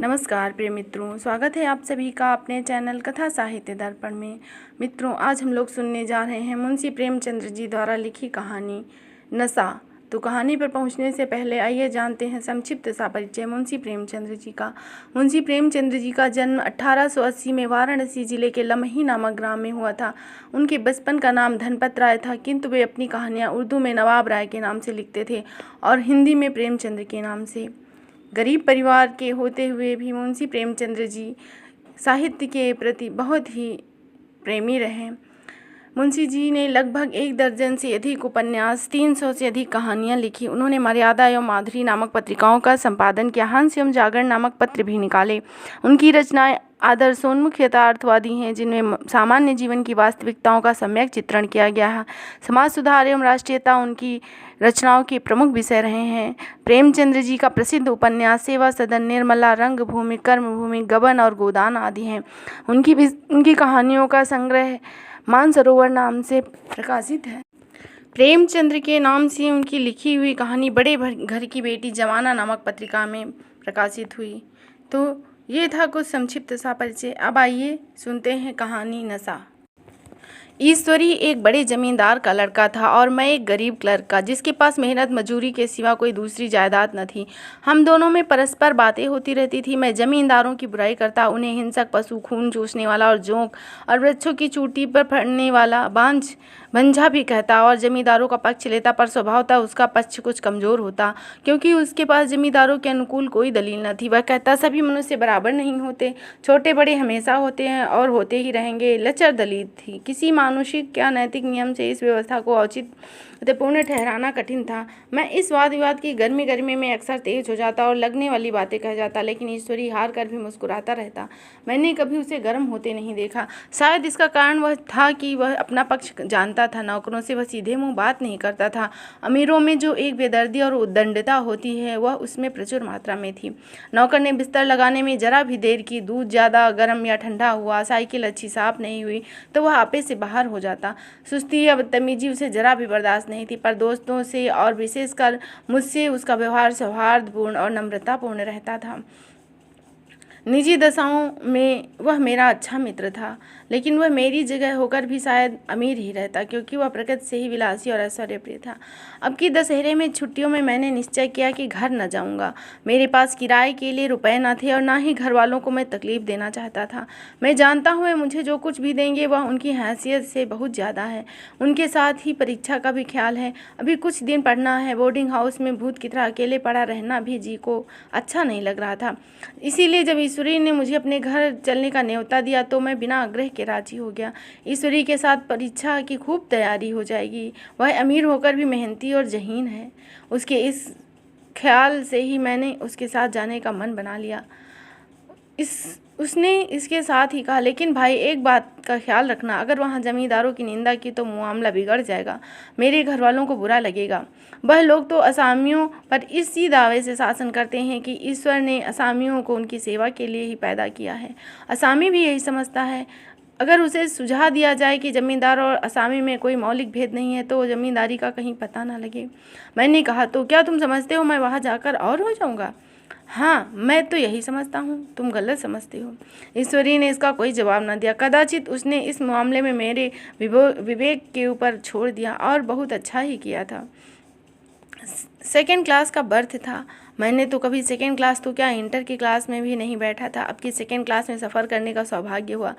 नमस्कार प्रिय मित्रों, स्वागत है आप सभी का अपने चैनल कथा साहित्य दर्पण में। मित्रों, आज हम लोग सुनने जा रहे हैं मुंशी प्रेमचंद्र जी द्वारा लिखी कहानी नशा। तो कहानी पर पहुंचने से पहले आइए जानते हैं संक्षिप्त सा परिचय मुंशी प्रेमचंद्र जी का। मुंशी प्रेमचंद्र जी का जन्म 1880 में वाराणसी जिले के लमही नामक ग्राम में हुआ था। उनके बचपन का नाम धनपत राय था, किंतु वे अपनी कहानियाँ उर्दू में नवाब राय के नाम से लिखते थे और हिंदी में प्रेमचंद्र के नाम से। गरीब परिवार के होते हुए भी मुंशी प्रेमचंद्र जी साहित्य के प्रति बहुत ही प्रेमी रहे। मुंशी जी ने लगभग 1 दर्जन से अधिक उपन्यास, 300 से अधिक कहानियाँ लिखी। उन्होंने मर्यादा एवं माधुरी नामक पत्रिकाओं का संपादन किया। हंस एवं जागरण नामक पत्र भी निकाले। उनकी रचनाएं आदर्शोन्मुख यथार्थवादी हैं, जिनमें सामान्य जीवन की वास्तविकताओं का सम्यक चित्रण किया गया है। समाज सुधार एवं राष्ट्रीयता उनकी रचनाओं के प्रमुख विषय रहे हैं। प्रेमचंद्र जी का प्रसिद्ध उपन्यास सेवा सदन, निर्मला, रंगभूमि, कर्मभूमि, गबन और गोदान आदि हैं। उनकी कहानियों का संग्रह मानसरोवर नाम से प्रकाशित है। प्रेमचंद्र के नाम से उनकी लिखी हुई कहानी बड़े घर की बेटी जमाना नामक पत्रिका में प्रकाशित हुई। तो ये था कुछ संक्षिप्त सा परिचय। अब आइए सुनते हैं कहानी नशा। ईश्वरी एक बड़े जमींदार का लड़का था और मैं एक गरीब क्लर्क का, जिसके पास मेहनत मजूरी के सिवा कोई दूसरी जायदाद न थी। हम दोनों में परस्पर बातें होती रहती थी। मैं जमींदारों की बुराई करता, उन्हें हिंसक, पशु, खून चूसने वाला और जोंक और वृक्षों की चोटी पर फड़ने वाला भंजा भी कहता और जमींदारों का पक्ष लेता, पर स्वभावतः उसका पक्ष कुछ कमजोर होता, क्योंकि उसके पास जमींदारों के अनुकूल कोई दलील न थी। वह कहता, सभी मनुष्य बराबर नहीं होते, छोटे बड़े हमेशा होते हैं और होते ही रहेंगे। लचर दलील थी। किसी मानुषिक या नैतिक नियम से इस व्यवस्था को औचित्यपूर्ण ठहराना कठिन था। मैं इस वाद विवाद की गर्मी में अक्सर तेज हो जाता और लगने वाली बातें कह जाता, लेकिन ईश्वरी हार कर भी मुस्कुराता रहता। मैंने कभी उसे गर्म होते नहीं देखा। शायद इसका कारण वह था कि वह अपना पक्ष जानता था। नौकरों से वह सीधे मुंह बात नहीं करता था। अमीरों में जो एक बेदर्दी और उद्दंडता होती है, वह उसमें प्रचुर मात्रा में थी। नौकर ने बिस्तर लगाने में जरा भी देर की, दूध ज़्यादा गर्म या ठंडा हुआ, साइकिल अच्छी साफ नहीं हुई, तो वह आपे से बाहर हो जाता। सुस्ती या बदतमीजी उसे जरा भी बर्दाश्त नहीं थी, पर दोस्तों से और विशेषकर मुझसे उसका व्यवहार सौहार्दपूर्ण और नम्रतापूर्ण रहता था। निजी दशाओं में वह मेरा अच्छा मित्र था, लेकिन वह मेरी जगह होकर भी शायद अमीर ही रहता, क्योंकि वह प्रकृति से ही विलासी और ऐश्वर्यप्रिय था। अब की दशहरे में छुट्टियों में मैंने निश्चय किया कि घर न जाऊंगा। मेरे पास किराए के लिए रुपए न थे और न ही घर वालों को मैं तकलीफ देना चाहता था। मैं जानता हूँ मुझे जो कुछ भी देंगे वह उनकी हैसियत से बहुत ज़्यादा है। उनके साथ ही परीक्षा का भी ख्याल है। अभी कुछ दिन पढ़ना है। बोर्डिंग हाउस में भूत की तरह अकेले पड़ा रहना भी जी को अच्छा नहीं लग रहा था। इसीलिए जब ईश्वरी ने मुझे अपने घर चलने का न्योता दिया तो मैं बिना आग्रह के राजी हो गया। ईश्वरी के साथ परीक्षा की खूब तैयारी हो जाएगी। वह अमीर होकर भी मेहनती और ज़हीन है। उसके इस ख्याल से ही मैंने उसके साथ जाने का मन बना लिया। उसने इसके साथ ही कहा, लेकिन भाई एक बात का ख्याल रखना, अगर वहाँ जमींदारों की निंदा की तो मामला बिगड़ जाएगा। मेरे घर वालों को बुरा लगेगा। वह लोग तो असामियों पर इसी दावे से शासन करते हैं कि ईश्वर ने असामियों को उनकी सेवा के लिए ही पैदा किया है। असामी भी यही समझता है। अगर उसे सुझा दिया जाए कि जमींदार और असामी में कोई मौलिक भेद नहीं है तो जमींदारी का कहीं पता ना लगे। मैंने कहा, तो क्या तुम समझते हो मैं वहाँ जाकर और हो जाऊँगा? हाँ, मैं तो यही समझता हूँ। तुम गलत समझते हो। ईश्वरी ने इसका कोई जवाब न दिया। कदाचित उसने इस मामले में मेरे विवेक के ऊपर छोड़ दिया और बहुत अच्छा ही किया था। 2nd क्लास का बर्थ था। मैंने तो कभी 2nd क्लास तो क्या इंटर की क्लास में भी नहीं बैठा था। अब की 2nd क्लास में सफ़र करने का सौभाग्य हुआ।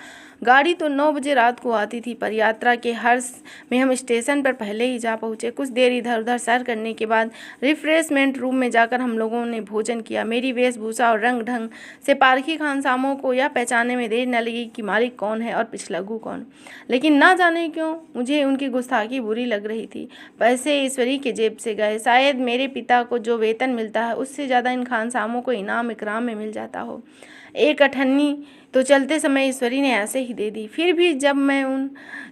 गाड़ी तो 9 बजे रात को आती थी, पर यात्रा के हर्ष में हम स्टेशन पर पहले ही जा पहुँचे। कुछ देर इधर उधर सैर करने के बाद रिफ्रेशमेंट रूम में जाकर हम लोगों ने भोजन किया। मेरी वेशभूषा और रंग ढंग से पारखी खानसामों को यह पहचानने में देर न लगी कि मालिक कौन है और पिछलग्गू कौन। लेकिन ना जाने क्यों मुझे उनकी गुस्ताखी बुरी लग रही थी। पैसे ईश्वरी के जेब से गए। शायद मेरे पिता को जो वेतन मिलता है उससे ज़्यादा इन खानसामों को इनाम इकराम में मिल जाता हो। एक अठन्नी तो चलते समय ईश्वरी ने ऐसे ही दे दी। फिर भी जब मैं उन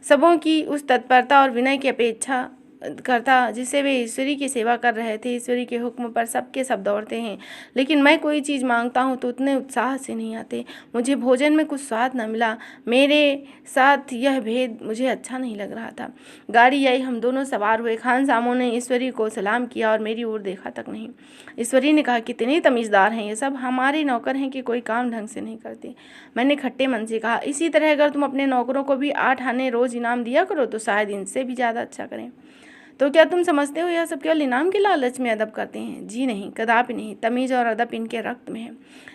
सबों की उस तत्परता और विनय की अपेक्षा करता जिससे वे ईश्वरी की सेवा कर रहे थे। ईश्वरी के हुक्म पर सबके सब दौड़ते हैं, लेकिन मैं कोई चीज़ मांगता हूँ तो उतने उत्साह से नहीं आते। मुझे भोजन में कुछ स्वाद न मिला। मेरे साथ यह भेद मुझे अच्छा नहीं लग रहा था। गाड़ी आई, हम दोनों सवार हुए। खान सामों ने ईश्वरी को सलाम किया और मेरी ओर देखा तक नहीं। ईश्वरी ने कहा, कितने तमीज़दार हैं ये सब, हमारे नौकर हैं कि कोई काम ढंग से नहीं करते। मैंने खट्टे मन से कहा, इसी तरह अगर तुम अपने नौकरों को भी 8 आने रोज़ इनाम दिया करो तो शायद इनसे भी ज़्यादा अच्छा करें। तो क्या तुम समझते हो यह सब केवल इनाम के लालच में अदब करते हैं? जी नहीं, कदापि नहीं। तमीज़ और अदब इनके रक्त में है।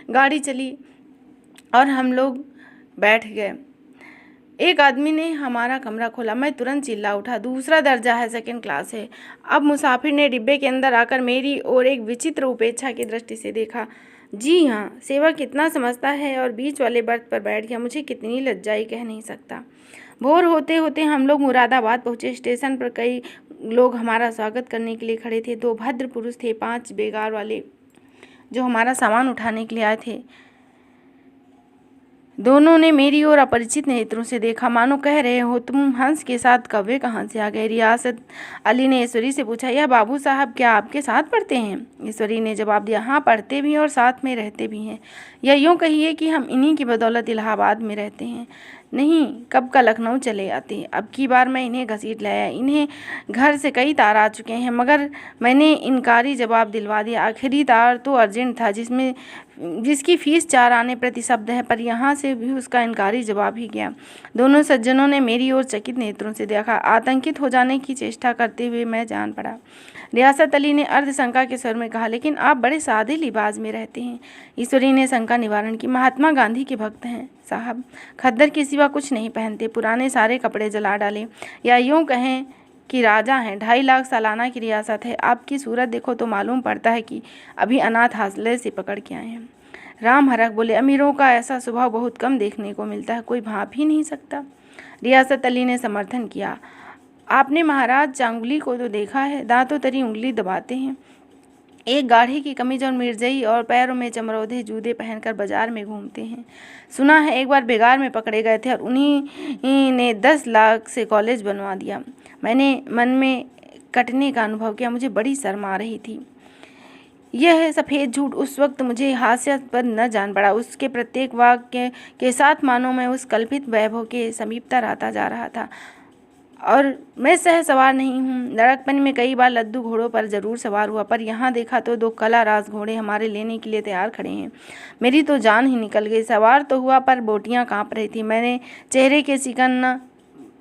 गाड़ी चली और हम लोग बैठ गए। एक आदमी ने हमारा कमरा खोला। मैं तुरंत चिल्ला उठा, दूसरा दर्जा है, 2nd क्लास है। अब मुसाफिर ने डिब्बे के अंदर आकर मेरी ओर एक विचित्र उपेक्षा की दृष्टि से देखा। जी हाँ, सेवक कितना समझता है, और बीच वाले बर्थ पर बैठ गया। मुझे कितनी लज्जाई कह नहीं सकता। भोर होते होते हम लोग मुरादाबाद पहुँचे। स्टेशन पर कई लोग हमारा स्वागत करने के लिए खड़े थे। 2 भद्र पुरुष थे, 5 बेगार वाले, जो हमारा सामान उठाने के लिए आए थे। दोनों ने मेरी ओर अपरिचित नेत्रों से देखा, मानो कह रहे हो, तुम हंस के साथ कौवे कहाँ से आ गए? रियासत अली ने ईश्वरी से पूछा, यह बाबू साहब क्या आपके साथ पढ़ते हैं? ईश्वरी ने जवाब दिया, हाँ, पढ़ते भी और साथ में रहते भी हैं। या यूँ कहिए कि हम इन्हीं की बदौलत इलाहाबाद में रहते हैं। नहीं, कब का लखनऊ चले आते। अब की बार मैं इन्हें घसीट लाया। इन्हें घर से कई तार आ चुके हैं, मगर मैंने इनकारी जवाब दिलवा दिया। आखिरी तार तो अर्जेंट था, जिसकी फीस 4 आने प्रति शब्द है, पर यहाँ से भी उसका इनकारी जवाब ही गया। दोनों सज्जनों ने मेरी ओर चकित नेत्रों से देखा। आतंकित हो जाने की चेष्टा करते हुए मैं जान पड़ा। रियासत अली ने अर्धशंका के स्वर में कहा, लेकिन आप बड़े सादे लिबास में रहते हैं। ईश्वरी ने शंका निवारण की, महात्मा गांधी के भक्त हैं साहब, खद्दर के सिवा कुछ नहीं पहनते, पुराने सारे कपड़े जला डाले, या यूँ कहें कि राजा हैं। 2.5 लाख सालाना की रियासत है। आपकी सूरत देखो तो मालूम पड़ता है कि अभी अनाथ आश्रय से पकड़ के आए हैं। राम हरख बोले, अमीरों का ऐसा स्वभाव बहुत कम देखने को मिलता है, कोई भाप ही नहीं सकता। रियासत अली ने समर्थन किया, आपने महाराज चांगुली को तो देखा है, दांतों तरी उंगली दबाते हैं, एक गाढ़े की कमीज और मिर्जई और पैरों में चमरौधे जूते पहनकर बाजार में घूमते हैं। सुना है एक बार बेगार में पकड़े गए थे और उन्हीं ने 10 लाख से कॉलेज बनवा दिया। मैंने मन में कटने का अनुभव किया। मुझे बड़ी शर्म आ रही थी। यह सफ़ेद झूठ उस वक्त मुझे हास्यास्पद न जान पड़ा। उसके प्रत्येक वाक्य के साथ मानो मैं उस कल्पित वैभव के समीपता रहता जा रहा था। और मैं सह सवार नहीं हूँ। लड़कपन में कई बार लद्दू घोड़ों पर जरूर सवार हुआ, पर यहाँ देखा तो 2 कला राज घोड़े हमारे लेने के लिए तैयार खड़े हैं। मेरी तो जान ही निकल गई। सवार तो हुआ, पर बोटियाँ काँप रही थी। मैंने चेहरे के सिकन न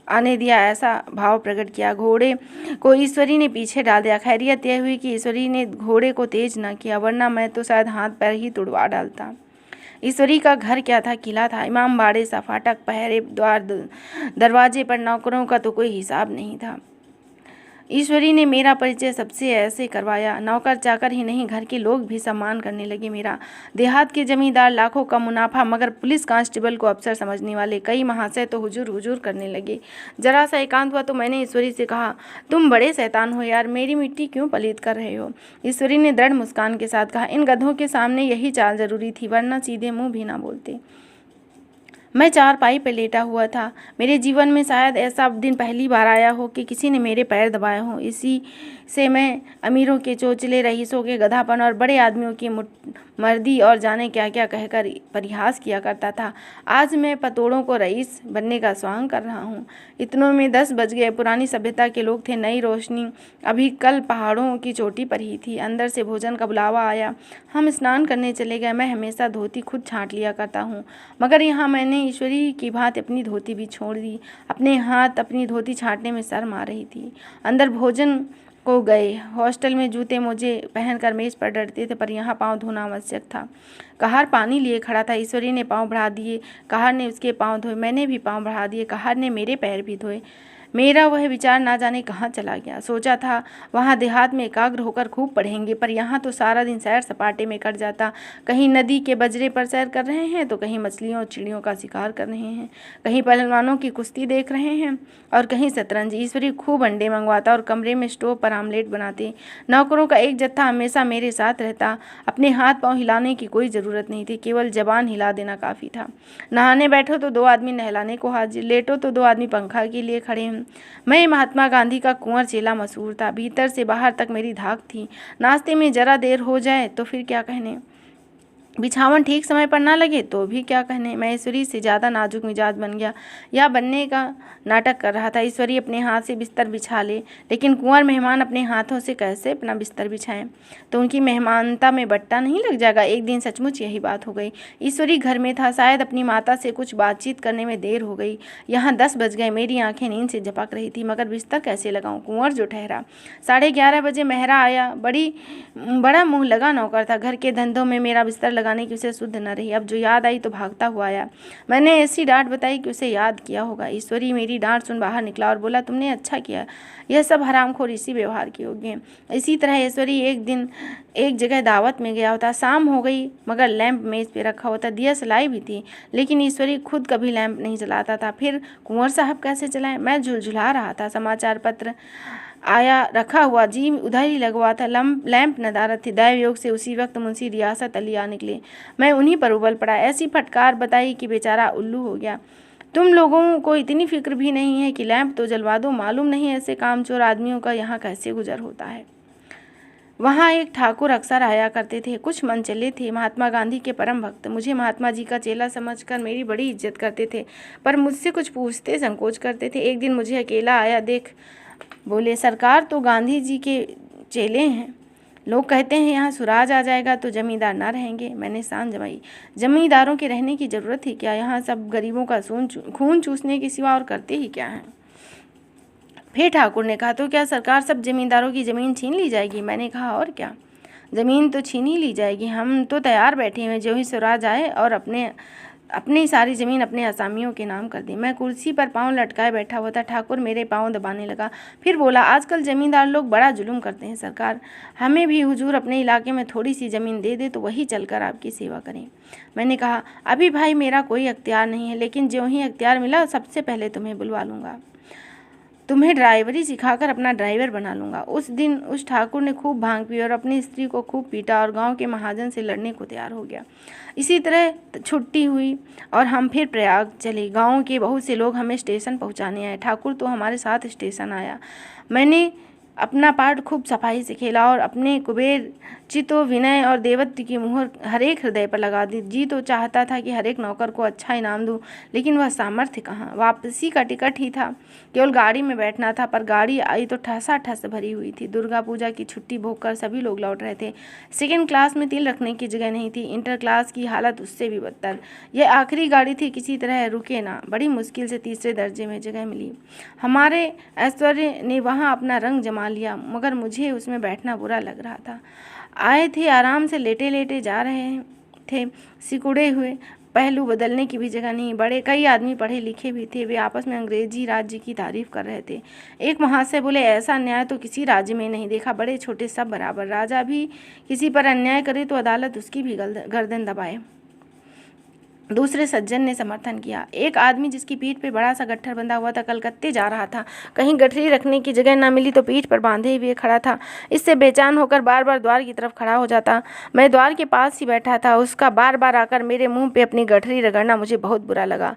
आने दिया, ऐसा भाव प्रकट किया। घोड़े को ईश्वरी ने पीछे डाल दिया। खैरियत यह हुई कि ईश्वरी ने घोड़े को तेज न किया, वरना मैं तो शायद हाथ पैर ही तुड़वा डालता। ईश्वरी का घर क्या था, किला था। इमाम बाड़े सा, फाटक, पहरे, द्वार, दरवाजे पर नौकरों का तो कोई हिसाब नहीं था। ईश्वरी ने मेरा परिचय सबसे ऐसे करवाया, नौकर चाकर ही नहीं, घर के लोग भी सम्मान करने लगे मेरा। देहात के जमींदार लाखों का मुनाफा, मगर पुलिस कांस्टेबल को अफसर समझने वाले कई महाशय तो हुजूर हुजूर करने लगे। जरा सा एकांत हुआ तो मैंने ईश्वरी से कहा, तुम बड़े शैतान हो यार, मेरी मिट्टी क्यों पलीत कर रहे हो? ईश्वरी ने दृढ़ मुस्कान के साथ कहा, इन गधों के सामने यही चाल जरूरी थी, वरना सीधे मुँह भी ना बोलते। मैं चारपाई पर लेटा हुआ था। मेरे जीवन में शायद ऐसा दिन पहली बार आया हो कि किसी ने मेरे पैर दबाए हों। इसी से मैं अमीरों के चोचले, रईसों के गधापन और बड़े आदमियों की मर्दी और जाने क्या क्या कहकर परिहास किया करता था। आज मैं पतोड़ों को रईस बनने का स्वांग कर रहा हूँ। इतनों में 10 बज गए। पुरानी सभ्यता के लोग थे। नई रोशनी अभी कल पहाड़ों की चोटी पर ही थी। अंदर से भोजन का बुलावा आया। हम स्नान करने चले गए। मैं हमेशा धोती खुद छाँट लिया करता हूँ, मगर यहाँ मैंने ईश्वरी की भांति अपनी धोती भी छोड़ दी। अपने हाथ अपनी धोती छाँटने में शर्म आ रही थी। अंदर भोजन को गए। हॉस्टल में जूते मोजे पहनकर मेज पर डरते थे, पर यहाँ पाँव धोना आवश्यक था। कहार पानी लिए खड़ा था। ईश्वरी ने पाँव बढ़ा दिए, कहार ने उसके पाँव धोए, मैंने भी पाँव बढ़ा दिए, कहार ने मेरे पैर भी धोए। मेरा वह विचार ना जाने कहाँ चला गया। सोचा था वहाँ देहात में एकाग्र होकर खूब पढ़ेंगे, पर यहाँ तो सारा दिन सैर सपाटे में कट जाता। कहीं नदी के बजरे पर सैर कर रहे हैं, तो कहीं मछलियों और चिड़ियों का शिकार कर रहे हैं, कहीं पहलवानों की कुश्ती देख रहे हैं, और कहीं शतरंज। ईश्वरी खूब अंडे मंगवाता और कमरे में स्टोव पर आमलेट बनाते। नौकरों का एक जत्था हमेशा मेरे साथ रहता। अपने हाथ पाँव हिलाने की कोई ज़रूरत नहीं थी, केवल जबान हिला देना काफ़ी था। नहाने बैठो तो 2 आदमी नहलाने को हाजिर, लेटो तो 2 आदमी पंखा के लिए खड़े। मैं महात्मा गांधी का कुंवर चेला मशहूर था। भीतर से बाहर तक मेरी धाक थी। नाश्ते में जरा देर हो जाए तो फिर क्या कहने, बिछावन ठीक समय पर ना लगे तो भी क्या कहने। मैं ईश्वरी से ज़्यादा नाजुक मिजाज बन गया या बनने का नाटक कर रहा था। ईश्वरी अपने हाथ से बिस्तर बिछा ले, लेकिन कुंवर मेहमान अपने हाथों से कैसे अपना बिस्तर बिछाएं, तो उनकी मेहमानता में बट्टा नहीं लग जाएगा। एक दिन सचमुच यही बात हो गई। ईश्वरी घर में था। शायद अपनी माता से कुछ बातचीत करने में देर हो गई। यहाँ 10 बज गए। मेरी आंखें नींद से झपक रही थी, मगर बिस्तर कैसे लगाऊं। कुंवर जो ठहरा। 11:30 बजे मेहरा आया। बड़ा मुँह लगा नौकर था। घर के धंधों में मेरा बिस्तर लगाने की उसे सुध न रही। अब जो याद आई तो भागता हुआ आया। मैंने ऐसी डांट बताई कि उसे याद किया होगा। ईश्वरी मेरी डांट सुन बाहर निकला और बोला, तुमने अच्छा किया, यह सब हरामखोर इसी व्यवहार के योग्य हैं। इसी तरह ईश्वरी एक दिन एक जगह दावत में गया होता। शाम हो गई, मगर लैंप मेज पे रखा होता। दिया सलाई भी थी, लेकिन ईश्वरी खुद कभी लैंप नहीं जलाता था। फिर कुंवर साहब कैसे चलाएं। मैं झुलझुला रहा था। समाचार पत्र आया, रखा हुआ, जी उधर ही लगवा था। लैंप नदारत थी। दैव योग से उसी वक्त मुंशी रियासत अली आ निकले। मैं उन्हीं पर उबल पड़ा। ऐसी फटकार बताई कि बेचारा उल्लू हो गया। तुम लोगों को इतनी फिक्र भी नहीं है कि लैंप तो जलवा दो। मालूम नहीं ऐसे कामचोर आदमियों का यहाँ कैसे गुजर होता है। वहाँ एक ठाकुर अक्सर आया करते थे। कुछ मनचले थे, महात्मा गांधी के परम भक्त। मुझे महात्मा जी का चेला समझकर मेरी बड़ी इज्जत करते थे, पर मुझसे कुछ पूछते संकोच करते थे। एक दिन मुझे अकेला आया देख बोले, सरकार तो गांधी जी के चेले हैं। लोग कहते हैं यहाँ सुराज आ जाएगा तो जमींदार ना रहेंगे। मैंने सान जमाई, जमींदारों के रहने की जरूरत ही क्या। यहाँ सब गरीबों का खून चूसने के सिवा और करते ही क्या हैं। फिर ठाकुर ने कहा, तो क्या सरकार सब जमींदारों की ज़मीन छीन ली जाएगी। मैंने कहा, और क्या, ज़मीन तो छीन ही ली जाएगी। हम तो तैयार बैठे हुए, जो ही स्वराज आए और अपनी सारी ज़मीन अपने असामियों के नाम कर दी। मैं कुर्सी पर पाँव लटकाए बैठा हुआ था। ठाकुर मेरे पाँव दबाने लगा। फिर बोला, आजकल ज़मींदार लोग बड़ा जुल्म करते हैं। सरकार हमें भी हुजूर अपने इलाके में थोड़ी सी ज़मीन दे दे तो वही चलकर आपकी सेवा करें। मैंने कहा, अभी भाई मेरा कोई अख्तियार नहीं है, लेकिन जो ही अख्तियार मिला सबसे पहले तुम्हें बुलवा लूँगा। तुम्हें ड्राइवरी सिखाकर अपना ड्राइवर बना लूँगा। उस दिन उस ठाकुर ने खूब भांग पी और अपनी स्त्री को खूब पीटा और गांव के महाजन से लड़ने को तैयार हो गया। इसी तरह छुट्टी हुई और हम फिर प्रयाग चले। गांव के बहुत से लोग हमें स्टेशन पहुंचाने आए। ठाकुर तो हमारे साथ स्टेशन आया। मैंने अपना पार्ट खूब सफाई से खेला और अपने कुबेर चितो विनय और देवत्व की मुहर हरेक हृदय पर लगा दी। जी तो चाहता था कि हरेक नौकर को अच्छा इनाम दूं, लेकिन वह सामर्थ्य कहाँ। वापसी का टिकट ही था, केवल गाड़ी में बैठना था। पर गाड़ी आई तो ठसाठस भरी हुई थी। दुर्गा पूजा की छुट्टी भोगकर सभी लोग लौट रहे थे। सेकेंड क्लास में तिल रखने की जगह नहीं थी। इंटर क्लास की हालत उससे भी बदतर। यह आखिरी गाड़ी थी, किसी तरह रुके ना। बड़ी मुश्किल से तीसरे दर्जे में जगह मिली। हमारे ऐश्वर्य ने वहाँ अपना रंग जमा लिया, मगर मुझे उसमें बैठना बुरा लग रहा था। आए थे, आराम से लेटे लेटे जा रहे थे। सिकुड़े हुए पहलू बदलने की भी जगह नहीं। बड़े कई आदमी पढ़े लिखे भी थे। वे आपस में अंग्रेजी राज्य की तारीफ कर रहे थे। एक महाशय बोले, ऐसा अन्याय तो किसी राज्य में नहीं देखा। बड़े छोटे सब बराबर। राजा भी किसी पर अन्याय करे तो अदालत उसकी भी गर्दन दबाए। दूसरे सज्जन ने समर्थन किया। एक आदमी जिसकी पीठ पे बड़ा सा गट्ठर बंधा हुआ था, कलकत्ते जा रहा था। कहीं गठरी रखने की जगह ना मिली तो पीठ पर बांधे हुए खड़ा था। इससे बेचैन होकर बार बार द्वार की तरफ खड़ा हो जाता। मैं द्वार के पास ही बैठा था। उसका बार बार आकर मेरे मुंह पे अपनी गठरी रगड़ना मुझे बहुत बुरा लगा।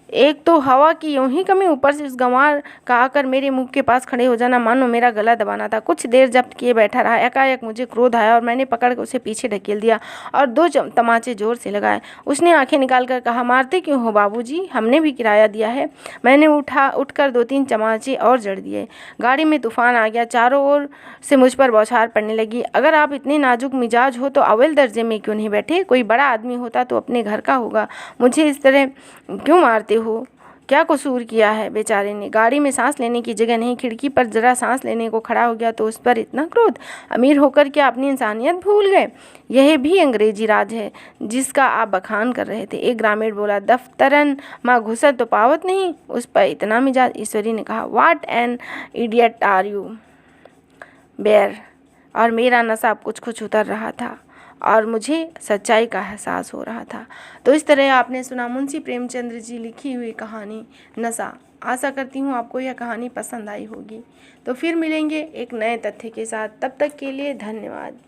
एक तो हवा की यूं ही कमी, ऊपर से उस गंवार का आकर मेरे मुंह के पास खड़े हो जाना मानो मेरा गला दबाना था। कुछ देर जब्त किए बैठा रहा। एकाएक मुझे क्रोध आया और मैंने पकड़ कर उसे पीछे ढकेल दिया और 2 तमाचे जोर से लगाए। उसने आंखें निकालकर कहा, मारते क्यों हो बाबूजी, हमने भी किराया दिया है। मैंने उठकर 2-3 तमाचे और जड़ दिए। गाड़ी में तूफान आ गया। चारों ओर से मुझ पर बौछार पड़ने लगी। अगर आप इतने नाजुक मिजाज हो तो अव्वल दर्जे में क्यों नहीं बैठे। कोई बड़ा आदमी होता तो अपने घर का होगा। मुझे इस तरह क्यों मारते हो। क्या कसूर किया है। बेचारे ने गाड़ी में सांस लेने की जगह नहीं। खिड़की पर जरा सांस लेने को खड़ा हो गया तो उस पर इतना क्रोध। अमीर होकर क्या अपनी इंसानियत भूल गए। यह भी अंग्रेजी राज है जिसका आप बखान कर रहे थे। एक ग्रामीण बोला, दफ्तरन माँ घुसर तो पावत नहीं, उस पर इतना मिजाज। ईश्वरी ने कहा, what an idiot are you bear. और मेरा नशा कुछ उतर रहा था और मुझे सच्चाई का एहसास हो रहा था। तो इस तरह आपने सुना मुंशी प्रेमचंद्र जी लिखी हुई कहानी नशा। आशा करती हूँ आपको यह कहानी पसंद आई होगी। तो फिर मिलेंगे एक नए तथ्य के साथ। तब तक के लिए धन्यवाद।